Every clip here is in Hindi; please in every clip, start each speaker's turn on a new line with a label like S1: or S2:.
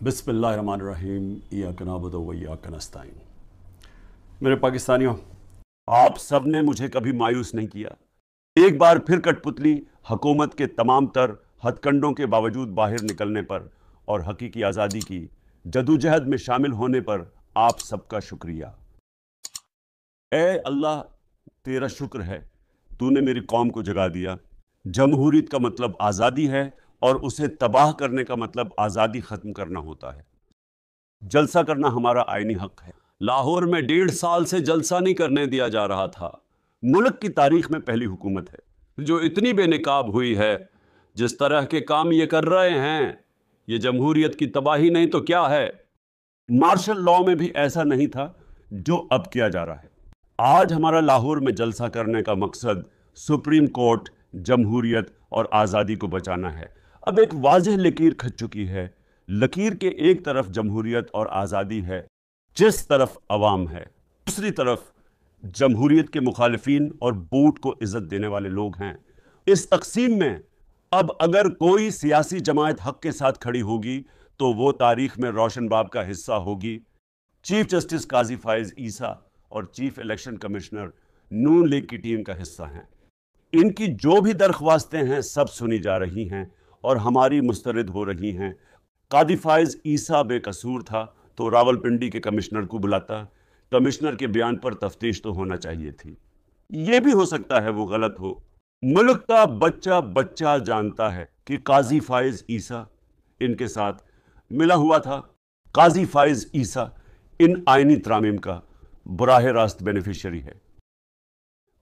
S1: बिस्मिल्लाहिर्रहमानिर्रहीम इय्याक नअबुदु व इय्याक नस्तईन। मेरे पाकिस्तानियों, आप सब ने मुझे कभी मायूस नहीं किया। एक बार फिर कठपुतली हुकूमत के तमाम तर हथकंडों के बावजूद बाहर निकलने पर और हकीकी आज़ादी की जदोजहद में शामिल होने पर आप सबका शुक्रिया। ए अल्लाह, तेरा शुक्र है, तूने मेरी कौम को जगा दिया। जमहूरियत का मतलब आज़ादी है और उसे तबाह करने का मतलब आज़ादी ख़त्म करना होता है। जलसा करना हमारा आईनी हक है। लाहौर में 1.5 साल से जलसा नहीं करने दिया जा रहा था। मुल्क की तारीख में पहली हुकूमत है जो इतनी बेनकाब हुई है। जिस तरह के काम ये कर रहे हैं, ये जमहूरियत की तबाही नहीं तो क्या है। मार्शल लॉ में भी ऐसा नहीं था जो अब किया जा रहा है। आज हमारा लाहौर में जलसा करने का मकसद सुप्रीम कोर्ट, जमहूरियत और आज़ादी को बचाना है। अब एक वाज़ेह लकीर खच चुकी है। लकीर के एक तरफ जमहूरियत और आज़ादी है, जिस तरफ अवाम है, दूसरी तरफ जमहूरियत के मुखालिफिन और बूट को इज्जत देने वाले लोग हैं। इस तकसीम में अब अगर कोई सियासी जमात हक के साथ खड़ी होगी तो वो तारीख में रोशन बाब का हिस्सा होगी। चीफ जस्टिस काजी फाइज ईसा और चीफ इलेक्शन कमिश्नर नून लीग की टीम का हिस्सा हैं। इनकी जो भी दरख्वास्तें हैं सब सुनी जा रही हैं और हमारी मुस्तरद हो रही हैं। कादी फाइज ईसा बेकसूर था तो रावलपिंडी के कमिश्नर को बुलाता। कमिश्नर के बयान पर तफ्तीश तो होना चाहिए थी। ये भी हो सकता है वो गलत हो। मुल्क का बच्चा बच्चा जानता है कि काजी फाइज ईसा इनके साथ मिला हुआ था। काजी फाइज ईसा इन आईनी तरामीम का बराह रास्त बेनिफिशियरी है।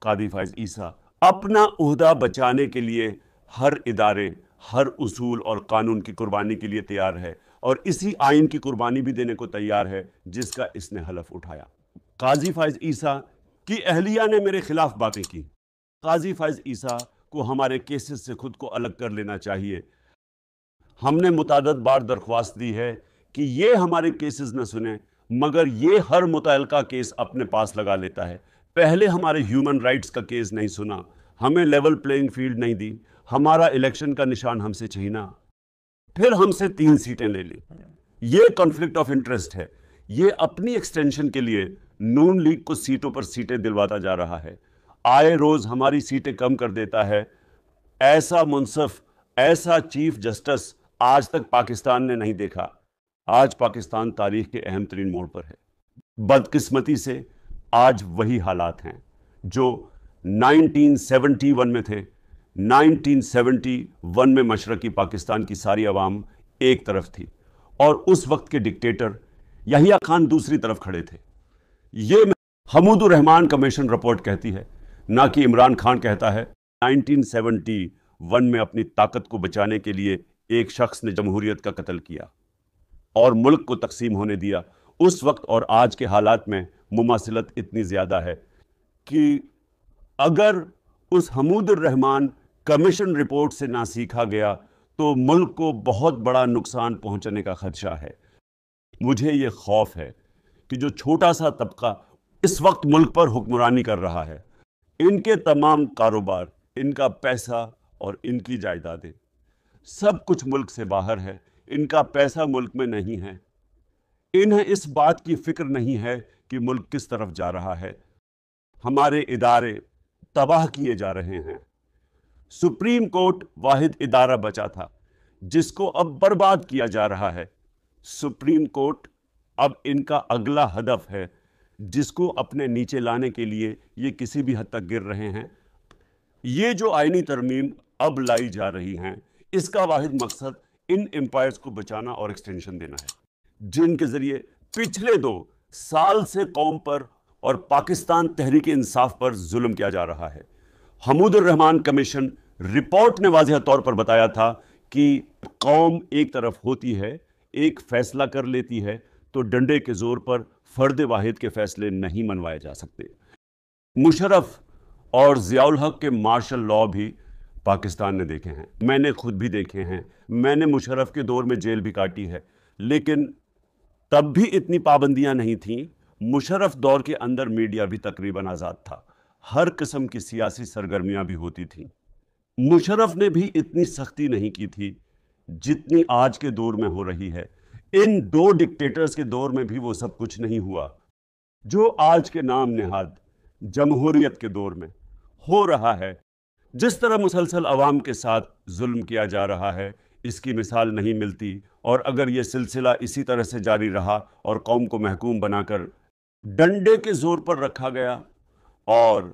S1: कादी फाइज ईसा अपना उहदा बचाने के लिए हर इदारे, हर उसूल और कानून की कुर्बानी के लिए तैयार है और इसी आइन की कुर्बानी भी देने को तैयार है जिसका इसने हलफ उठाया। काजी फाइज ईसा की अहलिया ने मेरे खिलाफ बातें की। काजी फाइज ईसा को हमारे केसेस से खुद को अलग कर लेना चाहिए। हमने मुतादद बार दरख्वास्त दी है कि ये हमारे केसेस न सुने, मगर ये हर मुतल्लिका केस अपने पास लगा लेता है। पहले हमारे ह्यूमन राइट्स का केस नहीं सुना, हमें लेवल प्लेइंग फील्ड नहीं दी, हमारा इलेक्शन का निशान हमसे छीना, फिर हमसे 3 सीटें ले ली। ये कॉन्फ्लिक्ट ऑफ इंटरेस्ट है। ये अपनी एक्सटेंशन के लिए नून लीग को सीटों पर सीटें दिलवाता जा रहा है। आए रोज हमारी सीटें कम कर देता है। ऐसा मुनसफ, ऐसा चीफ जस्टिस आज तक पाकिस्तान ने नहीं देखा। आज पाकिस्तान तारीख के अहम तरीन मोड़ पर है। बदकिस्मती से आज वही हालात हैं जो 1971 में थे। 1971 में मशरकी पाकिस्तान की सारी अवाम एक तरफ थी और उस वक्त के डिक्टेटर यहिया खान दूसरी तरफ खड़े थे। ये हमूदुर रहमान कमीशन रिपोर्ट कहती है, ना कि इमरान खान कहता है। 1971 में अपनी ताकत को बचाने के लिए एक शख्स ने जमहूरियत का कत्ल किया और मुल्क को तकसीम होने दिया। उस वक्त और आज के हालात में मुमासिलत इतनी ज़्यादा है कि अगर उस हमूदुर रहमान कमीशन रिपोर्ट से ना सीखा गया तो मुल्क को बहुत बड़ा नुकसान पहुंचने का खदशा है। मुझे ये खौफ है कि जो छोटा सा तबका इस वक्त मुल्क पर हुक्मरानी कर रहा है, इनके तमाम कारोबार, इनका पैसा और इनकी जायदादें, सब कुछ मुल्क से बाहर है। इनका पैसा मुल्क में नहीं है। इन्हें इस बात की फिक्र नहीं है कि मुल्क किस तरफ जा रहा है। हमारे इदारे तबाह किए जा रहे हैं। सुप्रीम कोर्ट वाहिद इदारा बचा था जिसको अब बर्बाद किया जा रहा है। सुप्रीम कोर्ट अब इनका अगला हदफ है जिसको अपने नीचे लाने के लिए ये किसी भी हद तक गिर रहे हैं। ये जो आईनी तरमीम अब लाई जा रही हैं, इसका वाहिद मकसद इन एम्पायर्स को बचाना और एक्सटेंशन देना है जिनके जरिए पिछले 2 साल से कौम पर और पाकिस्तान तहरीक इंसाफ पर जुल्म किया जा रहा है। हमूदुर रहमान कमीशन रिपोर्ट ने वाज़ेह तौर पर बताया था कि कौम एक तरफ होती है, एक फैसला कर लेती है तो डंडे के जोर पर फर्द वाहिद के फैसले नहीं मनवाए जा सकते। मुशर्रफ और ज़ियाउल हक के मार्शल लॉ भी पाकिस्तान ने देखे हैं, मैंने खुद भी देखे हैं। मैंने मुशर्रफ के दौर में जेल भी काटी है, लेकिन तब भी इतनी पाबंदियां नहीं थीं। मुशर्रफ दौर के अंदर मीडिया भी तकरीबन आज़ाद था, हर किस्म की सियासी सरगर्मियां भी होती थीं। मुशर्रफ ने भी इतनी सख्ती नहीं की थी जितनी आज के दौर में हो रही है। इन दो डिक्टेटर्स के दौर में भी वो सब कुछ नहीं हुआ जो आज के नाम नेहाद जमहूरियत के दौर में हो रहा है। जिस तरह मुसलसल अवाम के साथ जुल्म किया जा रहा है, इसकी मिसाल नहीं मिलती। और अगर ये सिलसिला इसी तरह से जारी रहा और कौम को महकूम बनाकर डंडे के जोर पर रखा गया और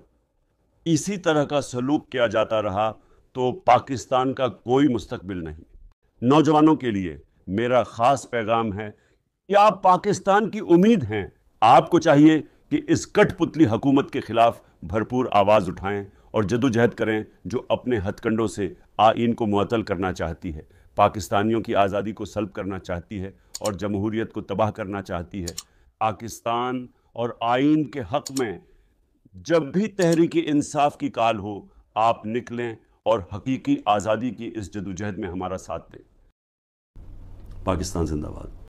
S1: इसी तरह का सलूक किया जाता रहा, तो पाकिस्तान का कोई मुस्तकबिल नहीं। नौजवानों के लिए मेरा ख़ास पैगाम है कि आप पाकिस्तान की उम्मीद हैं। आपको चाहिए कि इस कठपुतली हुकूमत के ख़िलाफ़ भरपूर आवाज़ उठाएं और जदोजहद करें, जो अपने हथकंडों से आइन को मुअत्तल करना चाहती है, पाकिस्तानियों की आज़ादी को सल्ब करना चाहती है और जमहूरियत को तबाह करना चाहती है। पाकिस्तान और आइन के हक़ में जब भी तहरीक इंसाफ की काल हो, आप निकलें और हकीकी आज़ादी की इस जदोजहद में हमारा साथ दें। पाकिस्तान जिंदाबाद।